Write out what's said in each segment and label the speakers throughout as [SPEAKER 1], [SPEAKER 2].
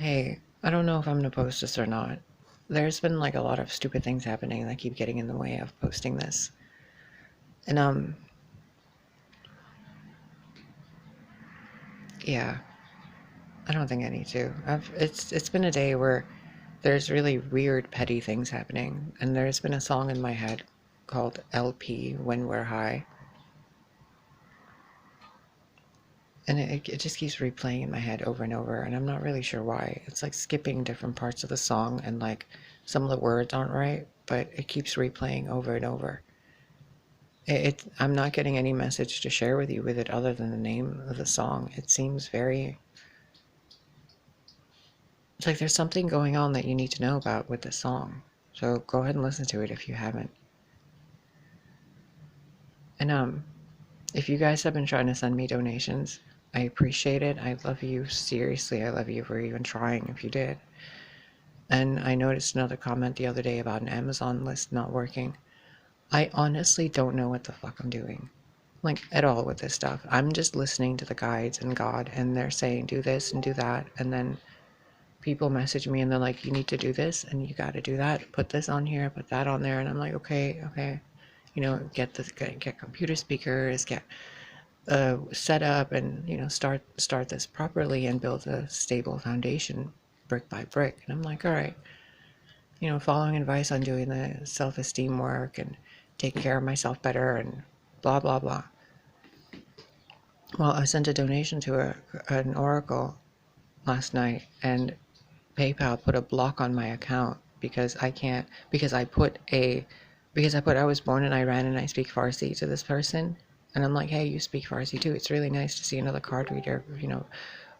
[SPEAKER 1] Hey, I don't know if I'm gonna post this or not. There's been like a lot of stupid things happening that keep getting in the way of posting this. And yeah, I don't think I need to. It's been a day where there's really weird petty things happening, and there's been a song in my head called LP When We're High. And it just keeps replaying in my head over and over, and I'm not really sure why. It's like skipping different parts of the song, and like some of the words aren't right, but it keeps replaying over and over. I'm not getting any message to share with you with it other than the name of the song. It seems very... It's like there's something going on that you need to know about with this song. So go ahead and listen to it if you haven't. And if you guys have been trying to send me donations, I appreciate it. I love you. Seriously, I love you for even trying if you did. And I noticed another comment the other day about an Amazon list not working. I honestly don't know what the fuck I'm doing. Like, at all with this stuff. I'm just listening to the guides and God, and they're saying do this and do that, and then people message me and they're like, you need to do this and you got to do that, put this on here, put that on there, and I'm like, okay, you know, get computer speakers, get set up, and you know, start this properly and build a stable foundation brick by brick. And I'm like, all right, you know, following advice on doing the self-esteem work and taking care of myself better and blah blah blah. Well, I sent a donation to an oracle last night, and PayPal put a block on my account because I can't, because I put I was born in Iran and I speak Farsi to this person, and I'm like, hey, you speak Farsi too. It's really nice to see another card reader, you know,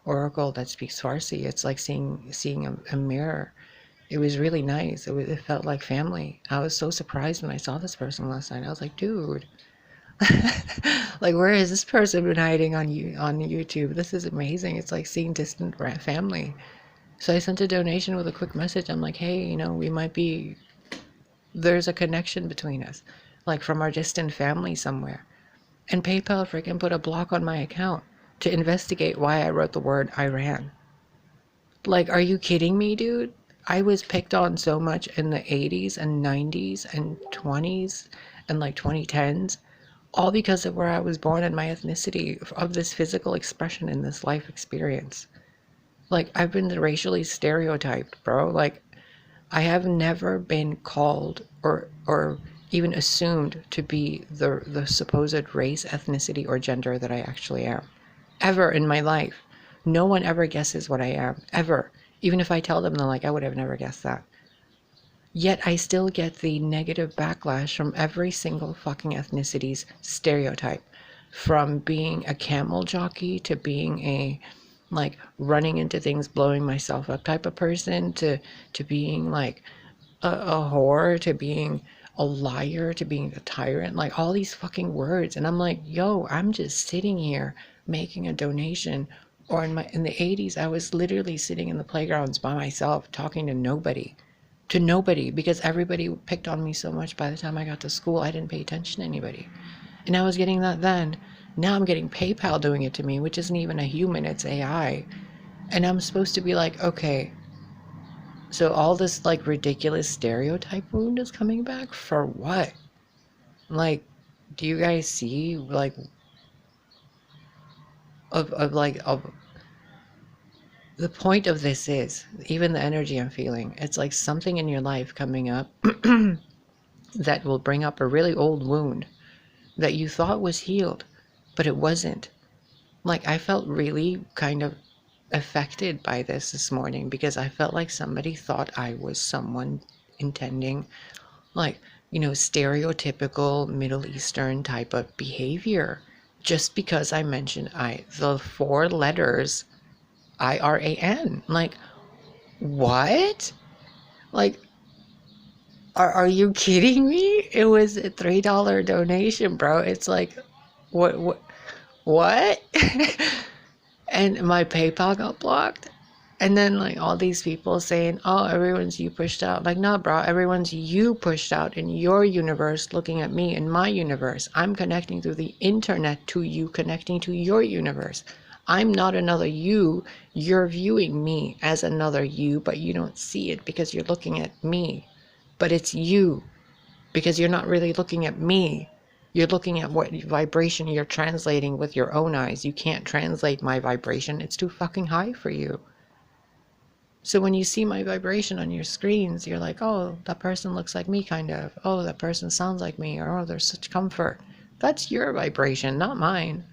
[SPEAKER 1] oracle that speaks Farsi. It's like seeing a mirror. It was really nice. It felt like family. I was so surprised when I saw this person last night. I was like, dude, like, where has this person been hiding on YouTube? This is amazing. It's like seeing distant family. So I sent a donation with a quick message. I'm like, hey, you know, there's a connection between us, like from our distant family somewhere. And PayPal freaking put a block on my account to investigate why I wrote the word Iran. Like, are you kidding me, dude? I was picked on so much in the 80s and 90s and 20s and like 2010s, all because of where I was born and my ethnicity, of this physical expression in this life experience. Like, I've been racially stereotyped, bro. Like, I have never been called or even assumed to be the supposed race, ethnicity, or gender that I actually am. Ever in my life. No one ever guesses what I am. Ever. Even if I tell them, they're like, I would have never guessed that. Yet I still get the negative backlash from every single fucking ethnicity's stereotype. From being a camel jockey to being a, like, running into things, blowing myself up type of person, to being like a whore, to being a liar, to being a tyrant, like all these fucking words. And I'm like, yo, I'm just sitting here making a donation. Or in the 80s, I was literally sitting in the playgrounds by myself talking to nobody. To nobody, because everybody picked on me so much. By the time I got to school, I didn't pay attention to anybody. And I was getting that then. Now I'm getting PayPal doing it to me, which isn't even a human, it's AI. And I'm supposed to be like, okay, so all this like ridiculous stereotype wound is coming back for what? Like, do you guys see like of the point of this is, even the energy I'm feeling, it's like something in your life coming up that will bring up a really old wound that you thought was healed, but it wasn't. Like, I felt really kind of affected by this morning because I felt like somebody thought I was someone intending, like, you know, stereotypical Middle Eastern type of behavior just because I mentioned the four letters IRAN. Like, what? Like, are you kidding me? It was a $3 donation, bro. It's like, what? And my PayPal got blocked. And then like all these people saying, oh, everyone's you pushed out. Like, no, bro, everyone's you pushed out in your universe, looking at me in my universe. I'm connecting through the internet to you, connecting to your universe. I'm not another you. You're viewing me as another you, but you don't see it because you're looking at me. But it's you because you're not really looking at me. You're looking at what vibration you're translating with your own eyes. You can't translate my vibration. It's too fucking high for you. So when you see my vibration on your screens, you're like, oh, that person looks like me, kind of. Oh, that person sounds like me. Or, oh, there's such comfort. That's your vibration, not mine.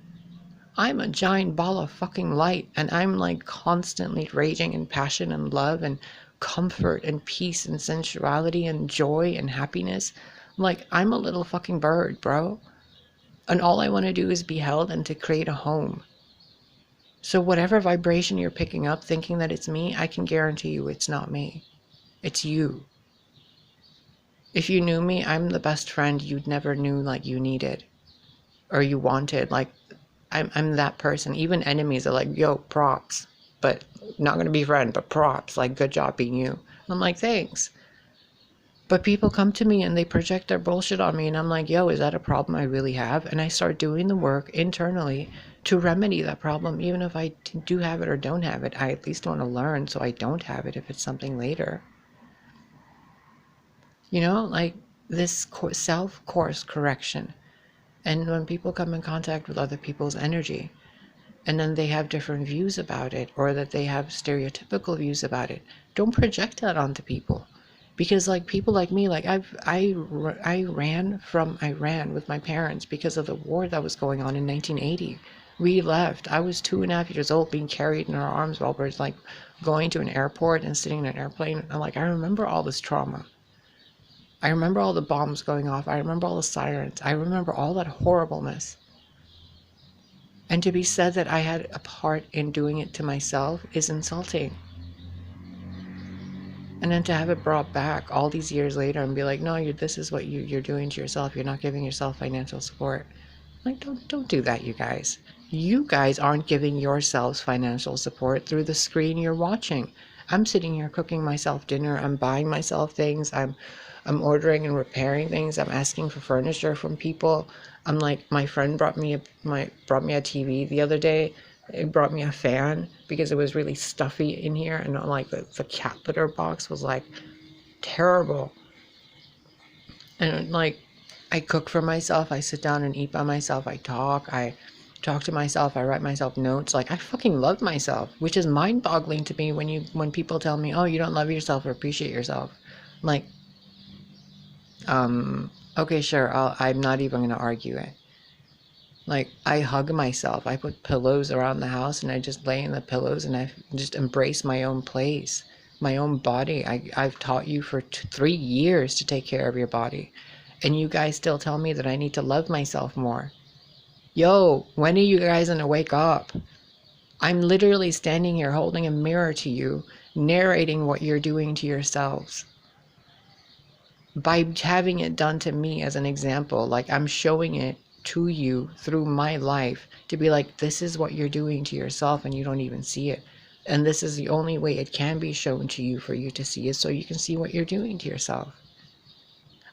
[SPEAKER 1] I'm a giant ball of fucking light, and I'm like constantly raging in passion and love and comfort and peace and sensuality and joy and happiness. Like, I'm a little fucking bird, bro. And all I want to do is be held and to create a home. So whatever vibration you're picking up thinking that it's me, I can guarantee you it's not me. It's you. If you knew me, I'm the best friend you'd never knew like you needed or you wanted. Like, I'm that person. Even enemies are like, yo, props. But not going to be friend, but props. Like, good job being you. And I'm like, thanks. But people come to me and they project their bullshit on me. And I'm like, yo, is that a problem I really have? And I start doing the work internally to remedy that problem. Even if I do have it or don't have it, I at least want to learn so I don't have it if it's something later. You know, like this self-course correction. And when people come in contact with other people's energy, and then they have different views about it, or that they have stereotypical views about it, don't project that onto people. Because like people like me, like I ran from Iran with my parents because of the war that was going on in 1980. We left. I was 2.5 years old, being carried in our arms while we're like going to an airport and sitting in an airplane. And like I remember all this trauma. I remember all the bombs going off. I remember all the sirens. I remember all that horribleness. And to be said that I had a part in doing it to myself is insulting. And then to have it brought back all these years later and be like, no, this is what you're doing to yourself. You're not giving yourself financial support. Like, don't do that, you guys. You guys aren't giving yourselves financial support through the screen you're watching. I'm sitting here cooking myself dinner. I'm buying myself things. I'm ordering and repairing things. I'm asking for furniture from people. I'm like, my friend brought me a TV the other day. It brought me a fan because it was really stuffy in here, and like the cat litter box was like terrible. And like, I cook for myself. I sit down and eat by myself. I talk to myself. I write myself notes. Like, I fucking love myself, which is mind-boggling to me when people tell me, oh, you don't love yourself or appreciate yourself. Like, okay, sure, I'm not even gonna argue it. Like, I hug myself. I put pillows around the house and I just lay in the pillows and I just embrace my own place, my own body. I've taught you for 3 years to take care of your body. And you guys still tell me that I need to love myself more. Yo, when are you guys gonna wake up? I'm literally standing here holding a mirror to you, narrating what you're doing to yourselves. By having it done to me as an example, like I'm showing it to you through my life to be like, this is what you're doing to yourself and you don't even see it. And this is the only way it can be shown to you for you to see it, so you can see what you're doing to yourself.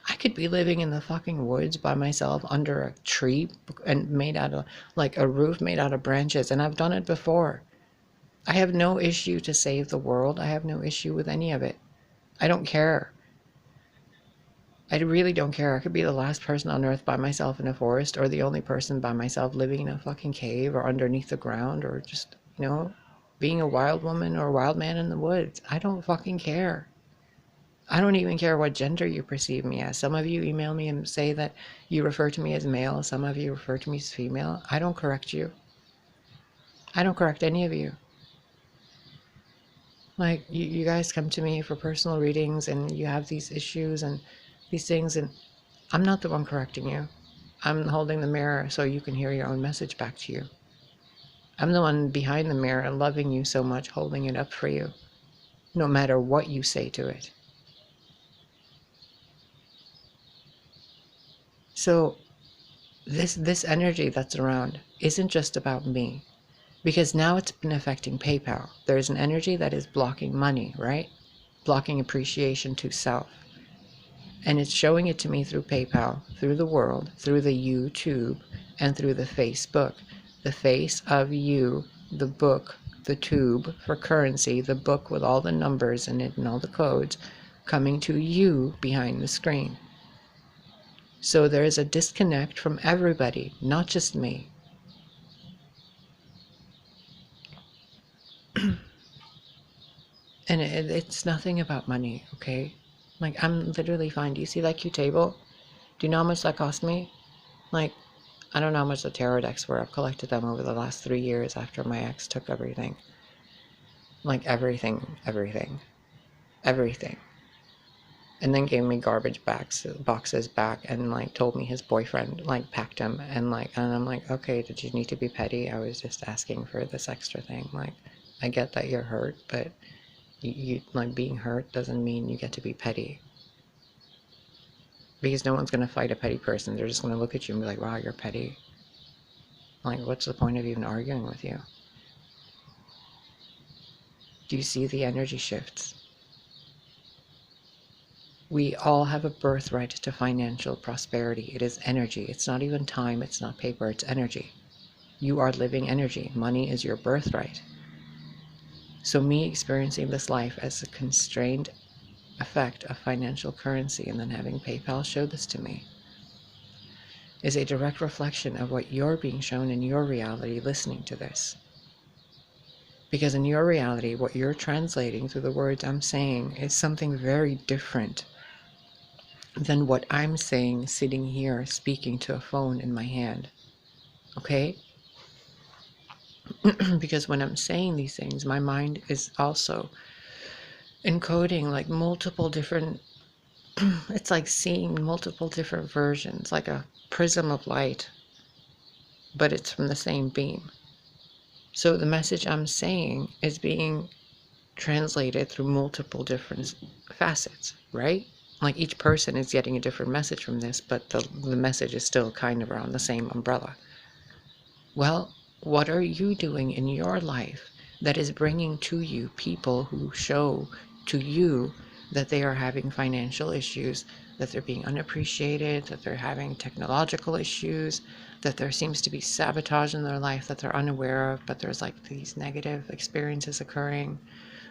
[SPEAKER 1] I could be living in the fucking woods by myself under a tree and made out of like a roof made out of branches, and I've done it before. I have no issue to save the world. I have no issue with any of it. I don't care. I really don't care. I could be the last person on earth by myself in a forest, or the only person by myself living in a fucking cave or underneath the ground, or just, being a wild woman or a wild man in the woods. I don't fucking care. I don't even care what gender you perceive me as. Some of you email me and say that you refer to me as male. Some of you refer to me as female. I don't correct you. I don't correct any of you. Like, you guys come to me for personal readings and you have these issues and these things, and I'm not the one correcting you. I'm holding the mirror so you can hear your own message back to you. I'm the one behind the mirror, loving you so much, holding it up for you, no matter what you say to it. So this energy that's around isn't just about me, because now it's been affecting PayPal. There's an energy that is blocking money, right? Blocking appreciation to self. And it's showing it to me through PayPal, through the world, through the YouTube, and through the Facebook. The face of you the book, the tube for currency, the book with all the numbers in it and all the codes, coming to you behind the screen. So there is a disconnect from everybody, not just me. And it's nothing about money, okay? Like, I'm literally fine. Do you see that cute table? Do you know how much that cost me? Like, I don't know how much the tarot decks were. I've collected them over the last 3 years after my ex took everything. Like, everything. And then gave me garbage boxes back, and like told me his boyfriend like packed them, and I'm like, okay, did you need to be petty? I was just asking for this extra thing. Like, I get that you're hurt, but you like, being hurt doesn't mean you get to be petty. Because no one's gonna fight a petty person. They're just gonna look at you and be like, wow, you're petty. Like, what's the point of even arguing with you? Do you see the energy shifts? We all have a birthright to financial prosperity. It is energy. It's not even time. It's not paper. It's energy. You are living energy. Money is your birthright. So me experiencing this life as a constrained effect of financial currency and then having PayPal show this to me is a direct reflection of what you're being shown in your reality listening to this. Because in your reality, what you're translating through the words I'm saying is something very different than what I'm saying sitting here speaking to a phone in my hand. Okay? Because when I'm saying these things, my mind is also encoding like multiple different, it's like seeing multiple different versions, like a prism of light, but it's from the same beam. So the message I'm saying is being translated through multiple different facets, right? Like, each person is getting a different message from this, but the message is still kind of around the same umbrella. Well, what are you doing in your life that is bringing to you people who show to you that they are having financial issues, that they're being unappreciated, that they're having technological issues, that there seems to be sabotage in their life that they're unaware of, but there's like these negative experiences occurring,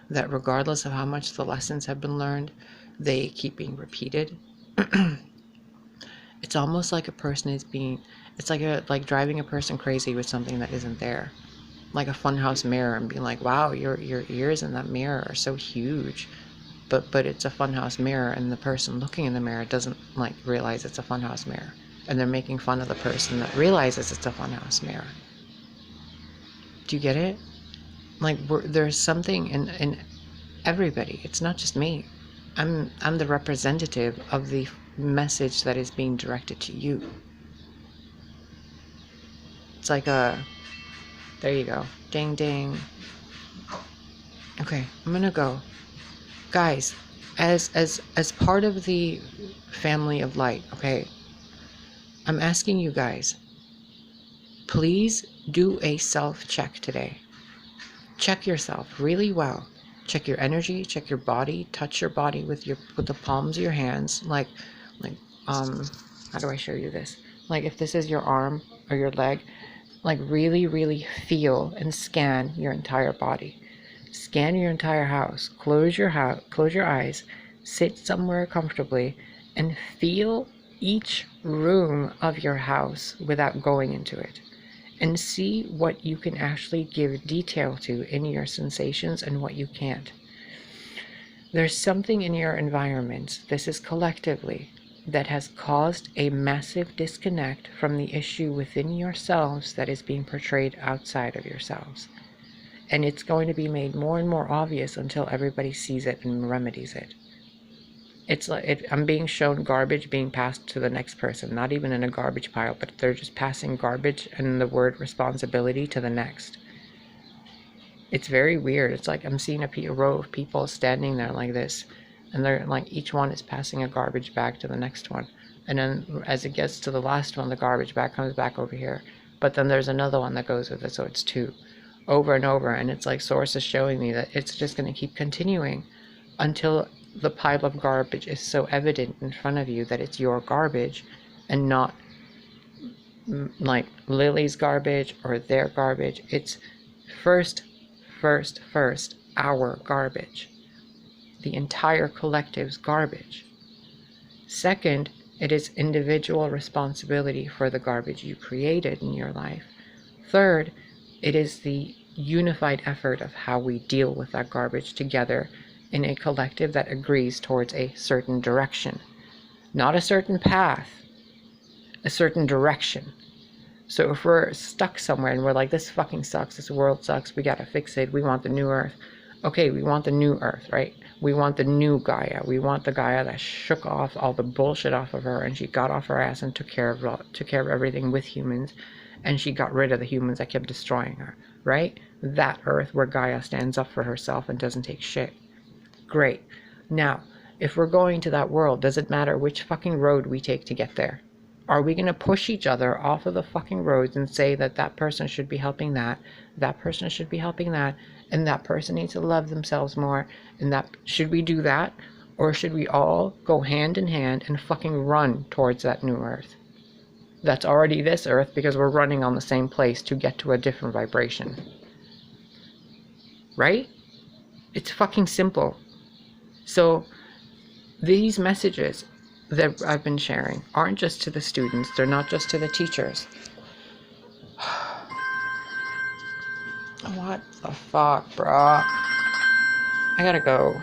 [SPEAKER 1] that regardless of how much the lessons have been learned, they keep being repeated? It's almost like a person is being, it's like driving a person crazy with something that isn't there. Like a funhouse mirror, and being like, wow, your ears in that mirror are so huge. But it's a funhouse mirror, and the person looking in the mirror doesn't like realize it's a funhouse mirror. And they're making fun of the person that realizes it's a funhouse mirror. Do you get it? Like, there's something in everybody. It's not just me. I'm the representative of the message that is being directed to you. It's like there you go. Ding, ding. Okay, I'm gonna go. Guys, as part of the family of light, okay, I'm asking you guys, please do a self-check today. Check yourself really well. Check your energy, check your body, touch your body with the palms of your hands, like how do I show you this? Like, if this is your arm or your leg, like really, really feel and scan your entire body. Scan your entire house. Close your eyes, sit somewhere comfortably, and feel each room of your house without going into it. And see what you can actually give detail to in your sensations and what you can't. There's something in your environment, this is collectively, that has caused a massive disconnect from the issue within yourselves that is being portrayed outside of yourselves. And it's going to be made more and more obvious until everybody sees it and remedies it. It's like I'm being shown garbage being passed to the next person, not even in a garbage pile, but they're just passing garbage and the word responsibility to the next. It's very weird. It's like I'm seeing a row of people standing there like this, and they're like, each one is passing a garbage bag to the next one. And then as it gets to the last one, the garbage bag comes back over here. But then there's another one that goes with it, so it's two. Over and over, and it's like Source is showing me that it's just going to keep continuing until the pile of garbage is so evident in front of you that it's your garbage and not like Lily's garbage or their garbage. It's First, our garbage. The entire collective's garbage. Second, it is individual responsibility for the garbage you created in your life. Third, it is the unified effort of how we deal with that garbage together in a collective that agrees towards a certain direction. Not a certain path, a certain direction. So if we're stuck somewhere and we're like, this fucking sucks, this world sucks, we gotta fix it, we want the new earth. Okay, we want the new earth, right? We want the new Gaia. We want the Gaia that shook off all the bullshit off of her, and she got off her ass and took care of everything with humans, and she got rid of the humans that kept destroying her, right? That earth where Gaia stands up for herself and doesn't take shit. Great. Now, if we're going to that world, does it matter which fucking road we take to get there? Are we going to push each other off of the fucking roads and say that that person should be helping that person should be helping that, and that person needs to love themselves more, and that should we do that? Or should we all go hand in hand and fucking run towards that new earth? That's already this earth because we're running on the same place to get to a different vibration. Right? It's fucking simple. So these messages that I've been sharing aren't just to the students, they're not just to the teachers. What the fuck, bro? I gotta go.